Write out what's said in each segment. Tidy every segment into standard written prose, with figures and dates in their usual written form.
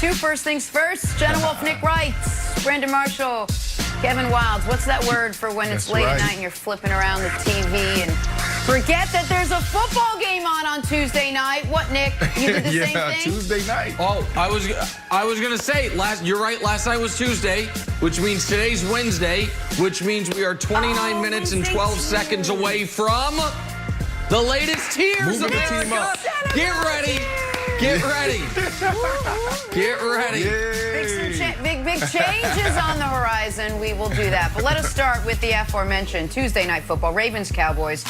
2. First things first. Jenna Wolf, Nick Wright, Brandon Marshall, Kevin Wilds. What's that word for when it's late at night and you're flipping around the TV and forget that there's a football game on Tuesday night? What, Nick? You did the same thing? Tuesday night. Oh, I was gonna say you're right. Last night was Tuesday, which means today's Wednesday, which means we are 29 minutes and 12 seconds away from the latest tiers of America. Get ready. Get ready. Get ready. Big changes on the horizon. We will do that. But let us start with the aforementioned Tuesday night football. Ravens, Cowboys.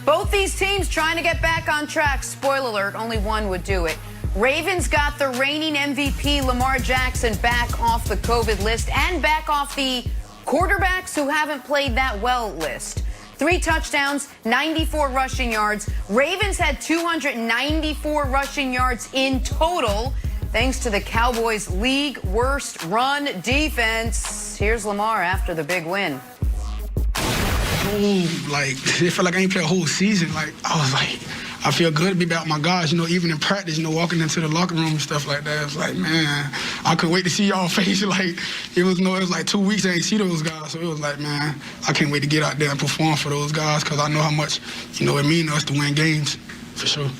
Both these teams trying to get back on track. Spoiler alert, only one would do it. Ravens got the reigning MVP Lamar Jackson back off the COVID list and back off the quarterbacks who haven't played that well list. 3 touchdowns, 94 rushing yards. Ravens had 294 rushing yards in total, thanks to the Cowboys' league worst run defense. Here's Lamar after the big win. It felt like I ain't played a whole season. I was like, I feel good to be back with my guys, even in practice, walking into the locker room and stuff like that. It's like, man, I couldn't wait to see y'all face. It was like 2 weeks I ain't see those guys. So it was like, man, I can't wait to get out there and perform for those guys because I know how much, it means to us to win games, for sure.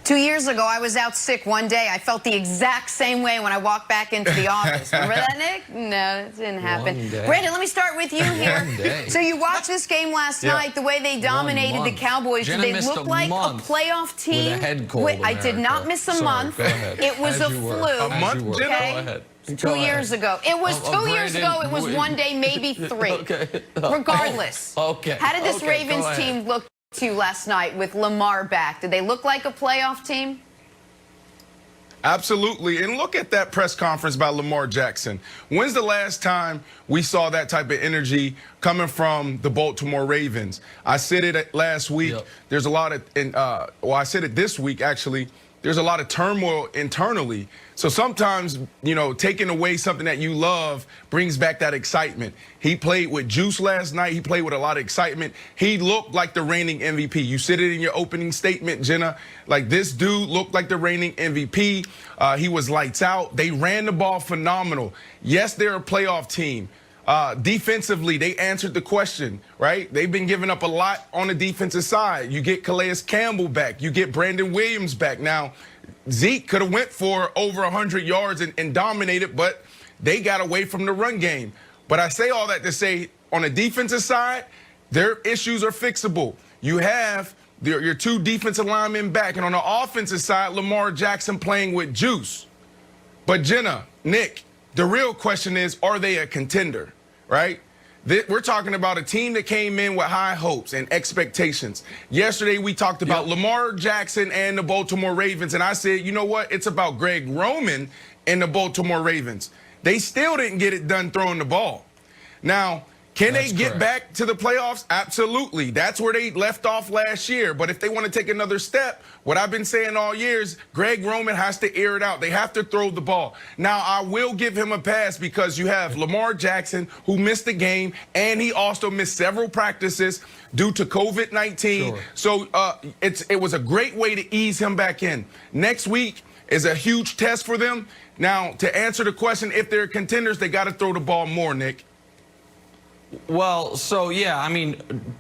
2 years ago, I was out sick one day. I felt the exact same way when I walked back into the office. Remember that, Nick? No, it didn't happen. Brandon, let me start with you here. So you watched this game last night, the way they dominated the Cowboys. Did they look like a playoff team? With a head cold. I did not miss a month. It was a flu. A month, Jenna? Okay? 2 years ago. It was 2 years ago. It was one day, maybe 3. Regardless. Okay. How did this Ravens team look to you last night with Lamar back? Did they look like a playoff team? Absolutely. And look at that press conference by Lamar Jackson. When's the last time we saw that type of energy coming from the Baltimore Ravens? I said it last week. Yep. There's a lot of, I said it this week, actually. There's a lot of turmoil internally. So sometimes, taking away something that you love brings back that excitement. He played with juice last night. He played with a lot of excitement. He looked like the reigning MVP. You said it in your opening statement, Jenna. This dude looked like the reigning MVP. He was lights out. They ran the ball phenomenal. Yes, they're a playoff team. Defensively, they answered the question, right? They've been giving up a lot on the defensive side. You get Calais Campbell back. You get Brandon Williams back. Now, Zeke could have went for over 100 yards and dominated, but they got away from the run game. But I say all that to say, on the defensive side, their issues are fixable. You have your 2 defensive linemen back. And on the offensive side, Lamar Jackson playing with juice. But Jenna, Nick, the real question is, are they a contender? Right? We're talking about a team that came in with high hopes and expectations. Yesterday, we talked about Lamar Jackson and the Baltimore Ravens, and I said, you know what? It's about Greg Roman and the Baltimore Ravens. They still didn't get it done throwing the ball. Now, can they get back to the playoffs? Absolutely. That's where they left off last year. But if they want to take another step, what I've been saying all year is Greg Roman has to air it out. They have to throw the ball. Now, I will give him a pass because you have Lamar Jackson, who missed the game, and he also missed several practices due to COVID-19. Sure. So it was a great way to ease him back in. Next week is a huge test for them. Now, to answer the question, if they're contenders, they got to throw the ball more, Nick. Well, so, yeah,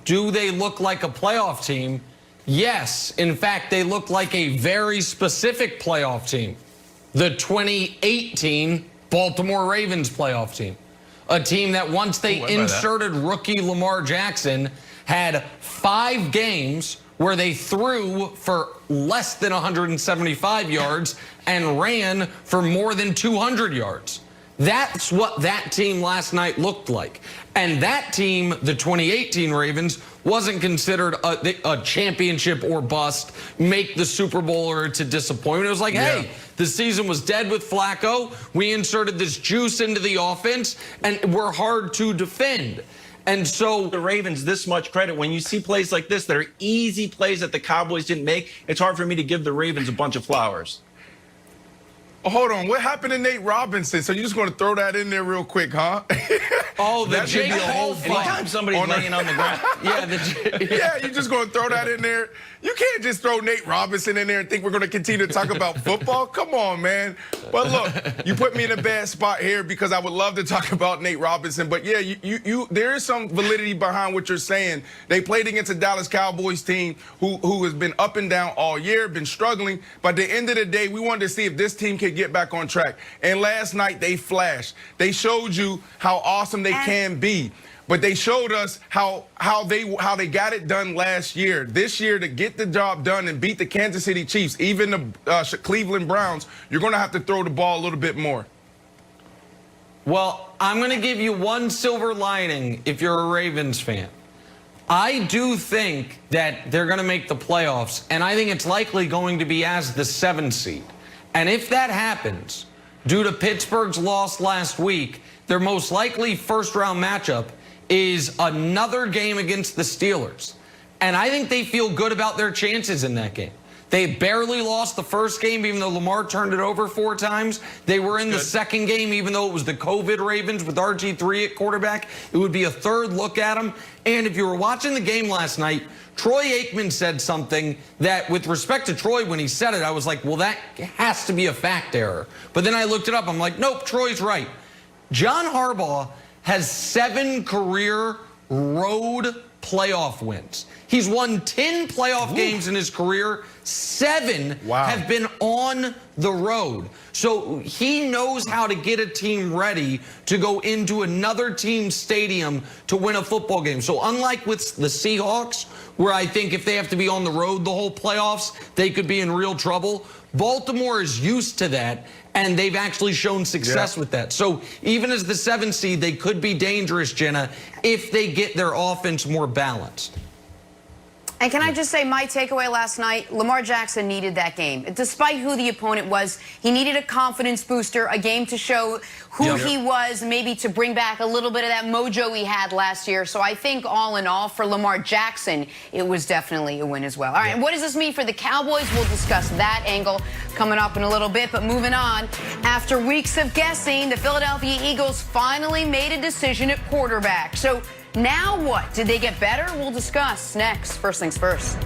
do they look like a playoff team? Yes. In fact, they look like a very specific playoff team. The 2018 Baltimore Ravens playoff team. A team that once they inserted rookie Lamar Jackson had 5 games where they threw for less than 175 yards and ran for more than 200 yards. That's what that team last night looked like. And that team, the 2018 Ravens, wasn't considered a championship or bust, make the Super Bowl or it's a disappointment. It was like, hey, the season was dead with Flacco. We inserted this juice into the offense, and we're hard to defend. And so the Ravens this much credit. When you see plays like this that are easy plays that the Cowboys didn't make, it's hard for me to give the Ravens a bunch of flowers. Oh, hold on. What happened to Nate Robinson? So you're just going to throw that in there real quick, huh? Oh, the That should Jake be a whole Paul fight. Anytime somebody's laying on the ground. Yeah, you're just going to throw that in there. You can't just throw Nate Robinson in there and think we're going to continue to talk about football. Come on, man. But look, you put me in a bad spot here because I would love to talk about Nate Robinson. But yeah, there is some validity behind what you're saying. They played against a Dallas Cowboys team who has been up and down all year, been struggling. But at the end of the day, we wanted to see if this team could get back on track. And last night they flashed. They showed you how awesome they can be. But they showed us how they got it done last year. This year, to get the job done and beat the Kansas City Chiefs, even the Cleveland Browns, you're going to have to throw the ball a little bit more. Well, I'm going to give you one silver lining if you're a Ravens fan. I do think that they're going to make the playoffs, and I think it's likely going to be as the 7th seed. And if that happens, due to Pittsburgh's loss last week, their most likely first-round matchup is another game against the Steelers. And I think they feel good about their chances in that game. They barely lost the first game, even though Lamar turned it over 4 times. They were in the second game, even though it was the COVID Ravens with RG3 at quarterback. It would be a third look at them. And if you were watching the game last night, Troy Aikman said something that, with respect to Troy, when he said it, I was like, well, that has to be a fact error. But then I looked it up. I'm like, nope, Troy's right. John Harbaugh has 7 career road playoff wins. He's won 10 playoff games in his career. 7 have been on the road. So he knows how to get a team ready to go into another team's stadium to win a football game. So unlike with the Seahawks, where I think if they have to be on the road the whole playoffs, they could be in real trouble, Baltimore is used to that, and they've actually shown success with that. So even as the 7th seed, they could be dangerous, Jenna, if they get their offense more balanced. And can I just say my takeaway last night, Lamar Jackson needed that game. Despite who the opponent was, he needed a confidence booster, a game to show who he was, maybe to bring back a little bit of that mojo he had last year. So I think all in all, for Lamar Jackson, it was definitely a win as well. All right, and what does this mean for the Cowboys? We'll discuss that angle coming up in a little bit. But moving on, after weeks of guessing, the Philadelphia Eagles finally made a decision at quarterback. So now what? Did they get better? We'll discuss next. First things first.